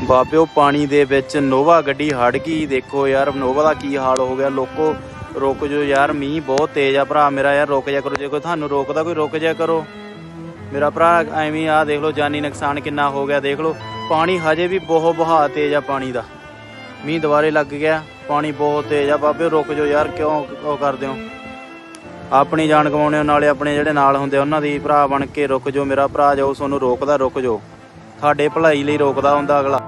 ਬਾਬਿਓ ਪਾਣੀ ਦੇ ਵਿੱਚ ਨੋਵਾ ਗੱਡੀ ਹੜ ਗਈ। ਦੇਖੋ ਯਾਰ ਨੋਵਾ ਦਾ ਕੀ ਹਾਲ ਹੋ ਗਿਆ। ਲੋਕੋ ਰੁਕ ਜੋ ਯਾਰ, ਮੀਂਹ ਬਹੁਤ ਤੇਜ਼ ਆ ਭਰਾ ਮੇਰਾ ਯਾਰ, ਰੁਕ ਜਾ ਕਰੋ। ਜੇ ਕੋਈ ਤੁਹਾਨੂੰ ਰੋਕਦਾ ਕੋਈ ਰੁਕ ਜਾ ਕਰੋ ਮੇਰਾ ਭਰਾ। ਐਵੇਂ ਆ ਦੇਖ ਲਓ ਜਾਨੀ ਨੁਕਸਾਨ ਕਿੰਨਾ ਹੋ ਗਿਆ। ਦੇਖ ਲਓ ਪਾਣੀ ਹਜੇ ਵੀ ਬਹੁਤ ਬਹਾ ਤੇਜ਼ ਆ ਪਾਣੀ ਦਾ। ਮੀਂਹ ਦੁਬਾਰੇ ਲੱਗ ਗਿਆ, ਪਾਣੀ ਬਹੁਤ ਤੇਜ਼ ਆ। ਬਾਬੇ ਰੁਕ ਜਾਓ ਯਾਰ, ਕਿਉਂ ਉਹ ਕਰਦੇ ਹੋ? ਆਪਣੀ ਜਾਨ ਗਵਾਉਣੇ ਨਾਲੇ ਆਪਣੇ ਜਿਹੜੇ ਨਾਲ ਹੁੰਦੇ ਉਹਨਾਂ ਦੀ। ਭਰਾ ਬਣ ਕੇ ਰੁਕ ਜਾਓ ਮੇਰਾ ਭਰਾ। ਜੋ ਤੁਹਾਨੂੰ ਰੋਕਦਾ ਰੁਕ ਜਾਓ, ਤੁਹਾਡੇ ਭਲਾਈ ਲਈ ਰੋਕਦਾ ਹੁੰਦਾ ਅਗਲਾ।